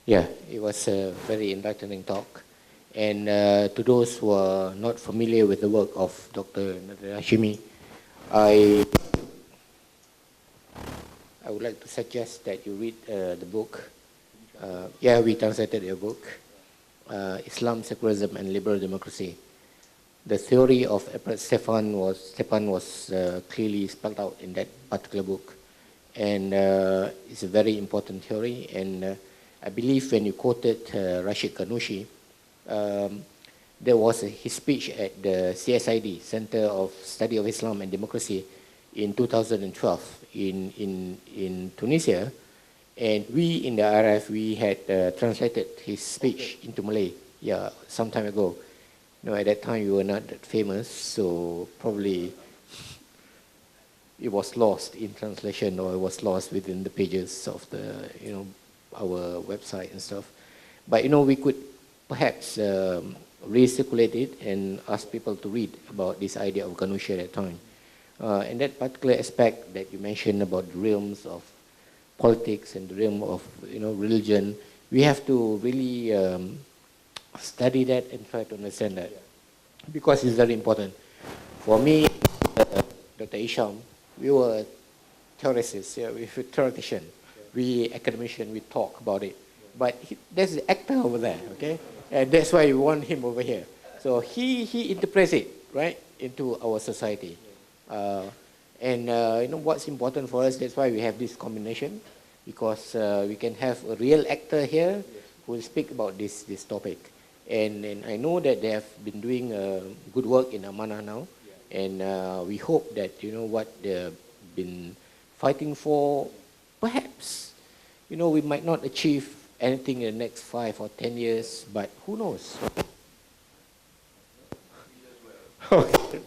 Yeah, it was a very enlightening talk. And to those who are not familiar with the work of Dr. Nader Hashemi, I would like to suggest that you read the book. Yeah, we translated your book, Islam, Secularism, and Liberal Democracy. The theory of Stefan was clearly spelled out in that particular book. And it's a very important theory. And I believe when you quoted Rashid Ghanouchi, there was his speech at the CSID, Center of Study of Islam and Democracy, in 2012 in Tunisia. And we in the RF, we had translated his speech into Malay, yeah, some time ago. You know, at that time, you were not that famous, so probably it was lost in translation, or it was lost within the pages of the, you know, our website and stuff. But, you know, we could perhaps recirculate it and ask people to read about this idea of Ghanouchi at that time. And that particular aspect that you mentioned about the realms of politics and the realm of, you know, religion, we have to really study that and try to understand that, because it's very important. For me, Dr. Isham, we were theorists, yeah, we were theoretician, we academician, we talk about it. But there's the actor over there, okay? And that's why we want him over here. So he interprets it, right, into our society. You know, what's important for us, that's why we have this combination, because we can have a real actor here who will speak about this topic. And I know that they have been doing good work in Amanah now, and we hope that, you know, what they've been fighting for, perhaps, you know, we might not achieve anything in the next 5 or 10 years, but who knows? Okay.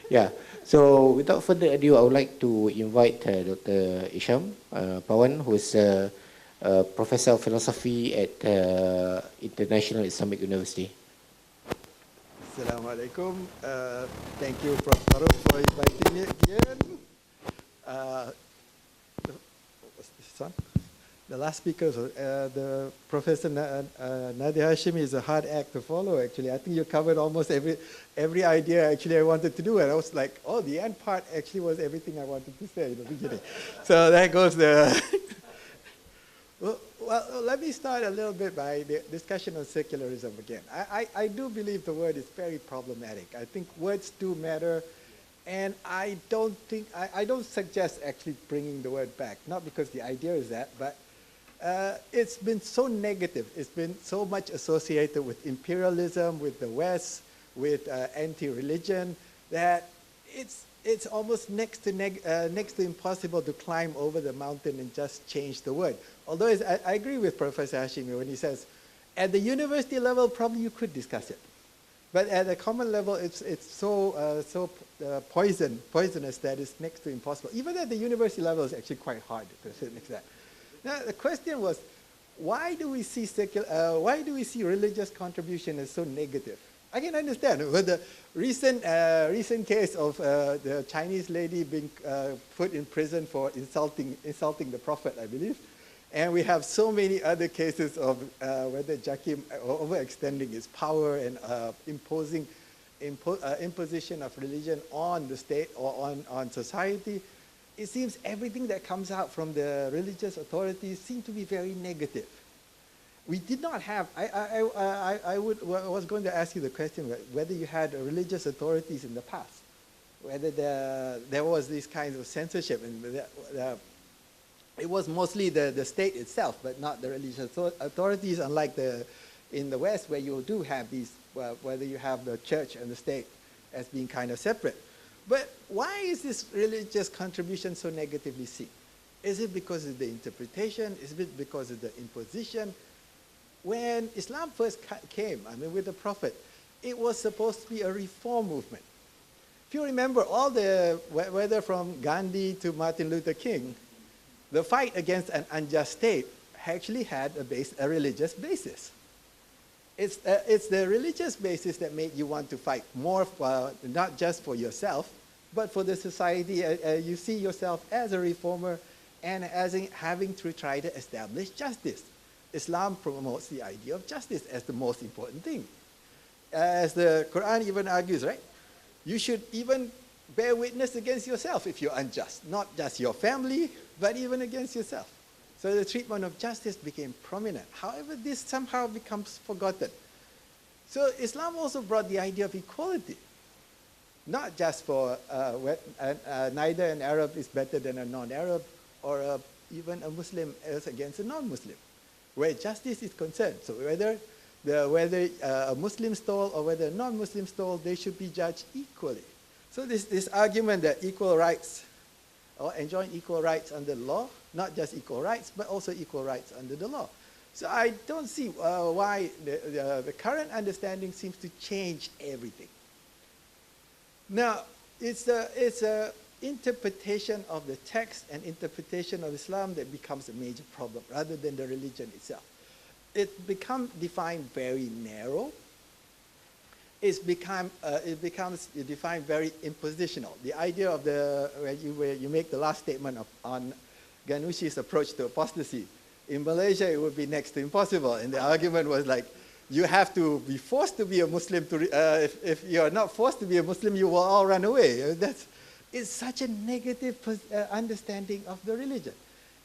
Yeah. So without further ado, I would like to invite Dr. Isham Pawan, who is Professor of Philosophy at International Islamic University. Assalamu alaikum. Thank you, Prof. Farouk, for inviting me again. What's this one? The last speaker, the Professor Nader Hashemi, is a hard act to follow, actually. I think you covered almost every idea, actually, I wanted to do. And I was like, oh, the end part actually was everything I wanted to say in the beginning. So there goes the... Well, let me start a little bit by the discussion on secularism again. I do believe the word is very problematic. I think words do matter, and I don't suggest actually bringing the word back, not because the idea is that, but it's been so negative. It's been so much associated with imperialism, with the West, with anti-religion, that it's almost next to impossible to climb over the mountain and just change the word. Although I agree with Professor Hashemi when he says, at the university level, probably you could discuss it. But at a common level, it's so poisonous that it's next to impossible. Even at the university level, it's actually quite hard to sit next to that. Now, the question was, why do we see religious contribution as so negative? I can understand with the recent case of the Chinese lady being put in prison for insulting the Prophet, I believe. And we have so many other cases of whether Jakim overextending his power and imposition of religion on the state or on society. It seems everything that comes out from the religious authorities seem to be very negative. We did not have, I was going to ask you the question whether you had religious authorities in the past, whether there was these kinds of censorship. And it was mostly the state itself, but not the religious authorities, unlike in the West, where you do have these, whether you have the church and the state as being kind of separate. But why is this religious contribution so negatively seen? Is it because of the interpretation? Is it because of the imposition? When Islam first came, I mean, with the Prophet, it was supposed to be a reform movement. If you remember, whether from Gandhi to Martin Luther King, the fight against an unjust state actually had a religious basis. It's the religious basis that made you want to fight more, not just for yourself, but for the society. You see yourself as a reformer and as having to try to establish justice. Islam promotes the idea of justice as the most important thing. As the Quran even argues, right? You should even bear witness against yourself if you're unjust. Not just your family, but even against yourself. So the treatment of justice became prominent. However, this somehow becomes forgotten. So Islam also brought the idea of equality. Not just for neither an Arab is better than a non-Arab, or even a Muslim is against a non-Muslim, where justice is concerned. So whether a Muslim stole or whether a non-Muslim stole, they should be judged equally. So this argument that equal rights, or enjoying equal rights under the law, not just equal rights, but also equal rights under the law. So I don't see why the current understanding seems to change everything. Now, it's a interpretation of the text and interpretation of Islam that becomes a major problem, rather than the religion itself. It becomes defined very narrow. It becomes defined very impositional. The idea of where you make the last statement on Ghanouchi's approach to apostasy. In Malaysia, it would be next to impossible. And the argument was like, you have to be forced to be a Muslim. If you're not forced to be a Muslim, you will all run away. It's such a negative understanding of the religion.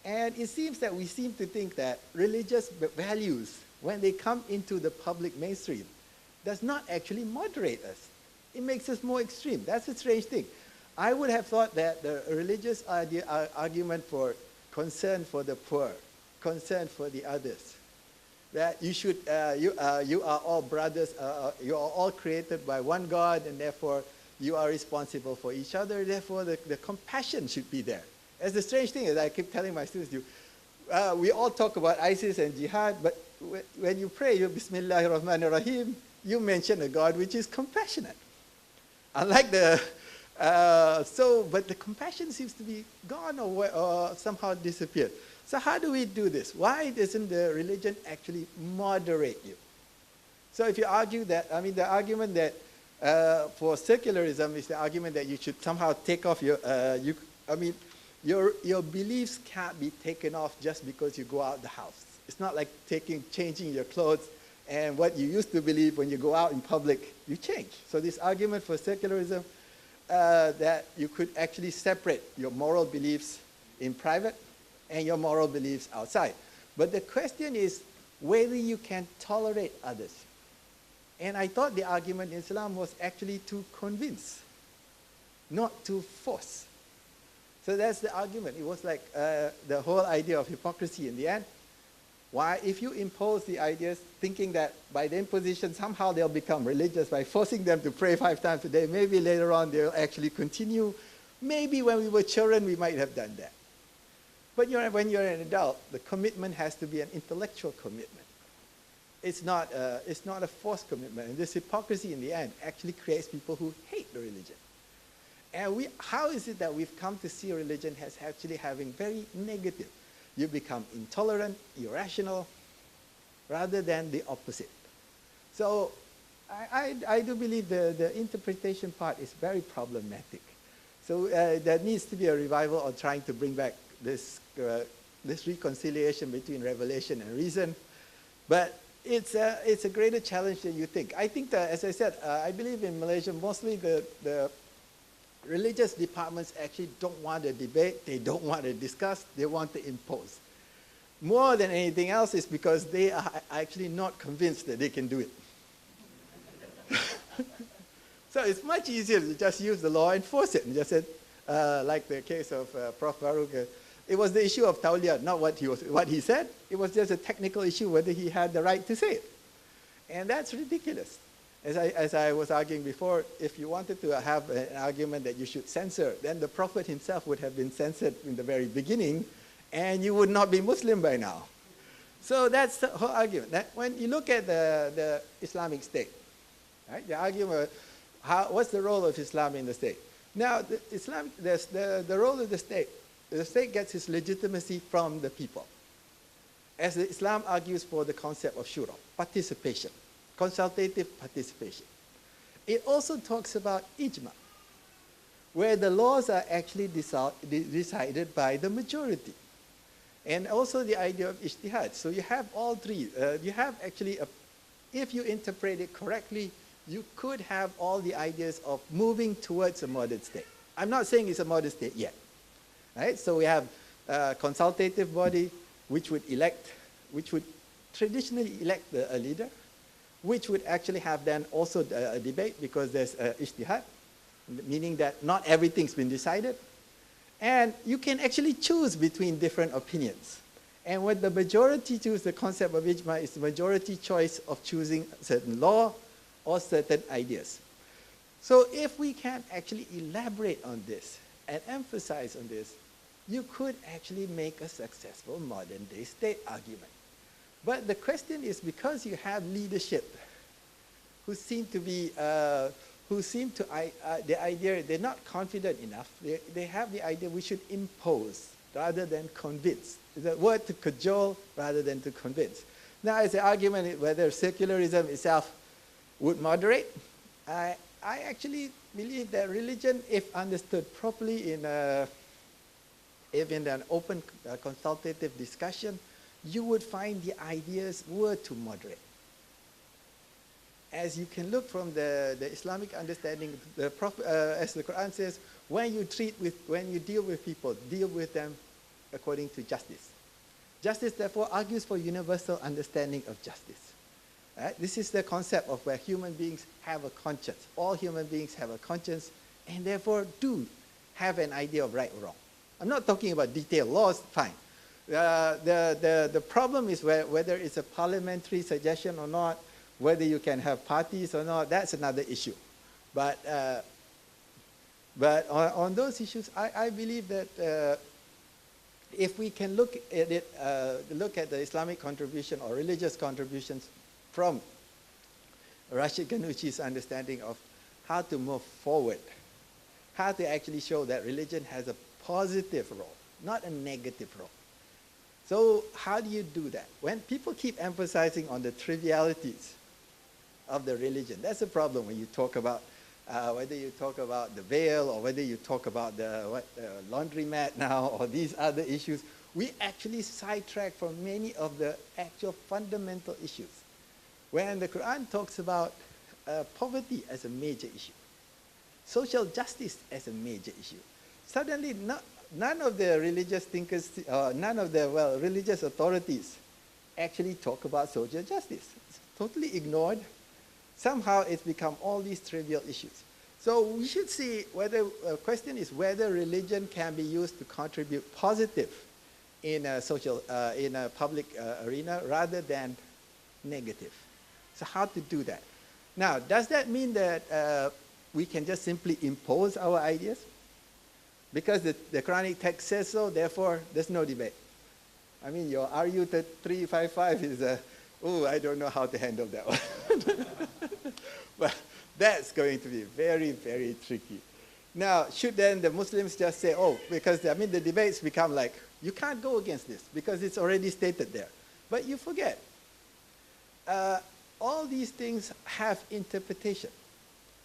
And it seems that we seem to think that religious values, when they come into the public mainstream, does not actually moderate us. It makes us more extreme. That's a strange thing. I would have thought that the religious argument for concern for the poor, concern for the others, that you should, you are all brothers, you are all created by one God, and therefore you are responsible for each other, therefore the compassion should be there. As the strange thing is, I keep telling my students, we all talk about ISIS and jihad, but when you pray, you Bismillahir Rahmanir Rahim, you mention a God which is compassionate. Unlike but the compassion seems to be gone or somehow disappeared. So how do we do this? Why doesn't the religion actually moderate you? So if you argue that, I mean, the argument that for secularism is the argument that you should somehow take off your beliefs can't be taken off just because you go out the house. It's not like changing your clothes, and what you used to believe when you go out in public, you change. So this argument for secularism, that you could actually separate your moral beliefs in private and your moral beliefs outside. But the question is whether you can tolerate others. And I thought the argument in Islam was actually to convince, not to force. So that's the argument. It was like the whole idea of hypocrisy in the end. Why, if you impose the ideas thinking that by the imposition somehow they'll become religious by forcing them to pray 5 times a day, maybe later on they'll actually continue. Maybe when we were children we might have done that. But when you're an adult, the commitment has to be an intellectual commitment. It's not a forced commitment. And this hypocrisy in the end actually creates people who hate the religion. And how is it that we've come to see religion as actually having very negative? You become intolerant, irrational, rather than the opposite. So I do believe the interpretation part is very problematic. So there needs to be a revival on trying to bring back this reconciliation between revelation and reason. But it's a greater challenge than you think. I think that, as I said, I believe in Malaysia, mostly the religious departments actually don't want to debate, they don't want to discuss, they want to impose. More than anything else is because they are actually not convinced that they can do it. So it's much easier to just use the law and force it. And just said, like the case of Prof. Farouk, it was the issue of tawliyah, not what he said. It was just a technical issue whether he had the right to say it. And that's ridiculous. As I was arguing before, if you wanted to have an argument that you should censor, then the Prophet himself would have been censored in the very beginning, and you would not be Muslim by now. So that's the whole argument. That when you look at the Islamic State, right, the argument, what's the role of Islam in the state? Now, the role of the state gets its legitimacy from the people. As Islam argues for the concept of shura, participation. Consultative participation. It also talks about ijma, where the laws are actually decided by the majority. And also the idea of ijtihad. So you have all three. You have actually, if you interpret it correctly, you could have all the ideas of moving towards a modern state. I'm not saying it's a modern state yet. Right? So we have a consultative body which would traditionally elect a leader, which would actually have then also a debate because there's ijtihad, meaning that not everything's been decided. And you can actually choose between different opinions. And when the majority choose, the concept of ijma is the majority choice of choosing certain law or certain ideas. So if we can actually elaborate on this and emphasize on this, you could actually make a successful modern day state argument. But the question is, because you have leadership who seem to be, the idea, they're not confident enough. They have the idea we should impose rather than convince. The word to cajole rather than to convince. Now, as an argument whether secularism itself would moderate, I actually believe that religion, if understood properly in an open consultative discussion, you would find the ideas were to moderate. As you can look from the Islamic understanding, as the Quran says, when you deal with people, deal with them according to justice. Justice, therefore, argues for universal understanding of justice. Right? This is the concept of where human beings have a conscience. All human beings have a conscience, and therefore do have an idea of right or wrong. I'm not talking about detailed laws, fine. The problem is whether it's a parliamentary suggestion or not, whether you can have parties or not, that's another issue. But on those issues, I believe that if we can look at it, look at the Islamic contribution or religious contributions from Rashid Ghanouchi's understanding of how to move forward, how to actually show that religion has a positive role, not a negative role. So how do you do that? When people keep emphasizing on the trivialities of the religion, that's a problem when you talk about, whether you talk about the veil or whether you talk about the laundromat now or these other issues, we actually sidetrack from many of the actual fundamental issues. When the Quran talks about poverty as a major issue, social justice as a major issue, suddenly none of the religious thinkers, none of the religious authorities actually talk about social justice. It's totally ignored. Somehow it's become all these trivial issues. So we should see whether, the question is whether religion can be used to contribute positive in a public arena rather than negative. So how to do that? Now, does that mean that we can just simply impose our ideas? Because the Quranic text says so, therefore there's no debate. I mean, your RU 355 is I don't know how to handle that one. But that's going to be very, very tricky. Now, should then the Muslims just say, because the debates become like, you can't go against this because it's already stated there. But you forget, all these things have interpretation.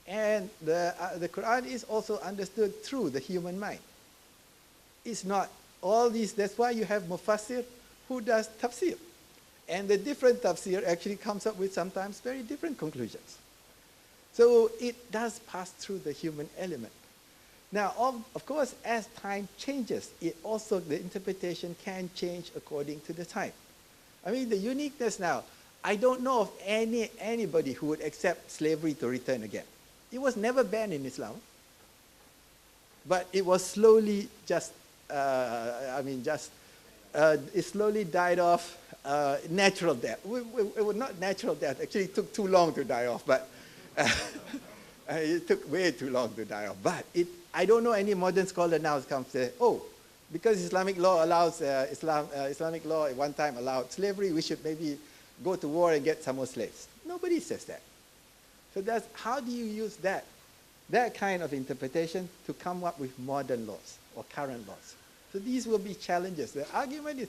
And the Quran is also understood through the human mind. It's not all these, that's why you have Mufassir who does tafsir. And the different tafsir actually comes up with sometimes very different conclusions. So it does pass through the human element. Now, of course, as time changes, the interpretation can change according to the time. I mean, the uniqueness now, I don't know of anybody who would accept slavery to return again. It was never banned in Islam, but it was slowly it slowly died off, natural death. It was not natural death, actually it took too long to die off, but it took way too long to die off. But I don't know any modern scholar now who comes and say, because Islamic law allows, Islamic law at one time allowed slavery, we should maybe go to war and get some more slaves. Nobody says that. So how do you use that kind of interpretation to come up with modern laws or current laws? So these will be challenges. The argument is,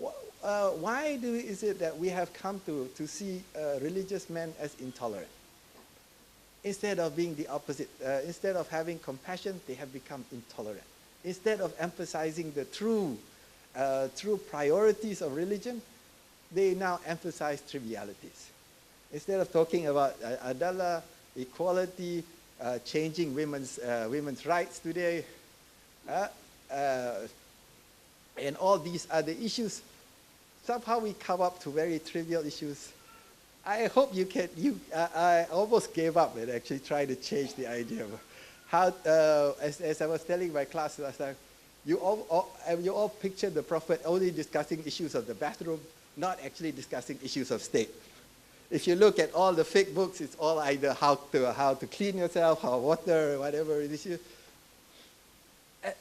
why is it that we have come to see religious men as intolerant? Instead of being the opposite, instead of having compassion, they have become intolerant. Instead of emphasizing the true through priorities of religion, they now emphasize trivialities. Instead of talking about Abdullah, equality, changing women's rights today, and all these other issues, somehow we come up to very trivial issues. I hope you can, I almost gave up and actually tried to change the idea of how, as I was telling my class last time, you all picture the Prophet only discussing issues of the bathroom, not actually discussing issues of state. If you look at all the fake books, it's all either how to clean yourself, how water, whatever it is.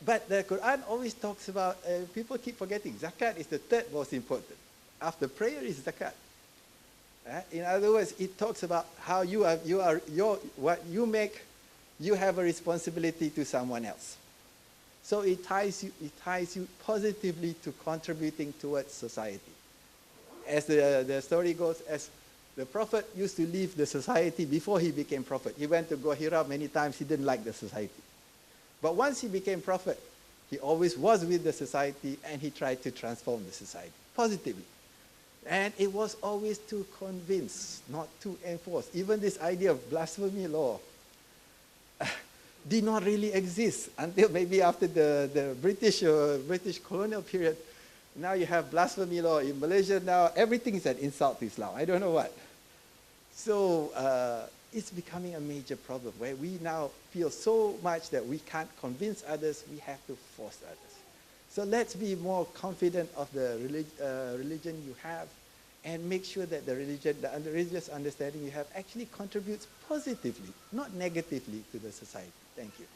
But the Quran always talks about, people keep forgetting, zakat is the third most important. After prayer is zakat. In other words, it talks about how what you make, you have a responsibility to someone else. So it ties you positively to contributing towards society. As the story goes, as the Prophet used to leave the society before he became Prophet. He went to go Hira many times, he didn't like the society. But once he became Prophet, he always was with the society and he tried to transform the society positively. And it was always to convince, not to enforce. Even this idea of blasphemy law did not really exist until maybe after the British colonial period. Now you have blasphemy law in Malaysia. Now everything is an insult to Islam. I don't know what. So it's becoming a major problem where we now feel so much that we can't convince others, we have to force others. So let's be more confident of the religion you have and make sure that the religious understanding you have actually contributes positively, not negatively to the society. Thank you.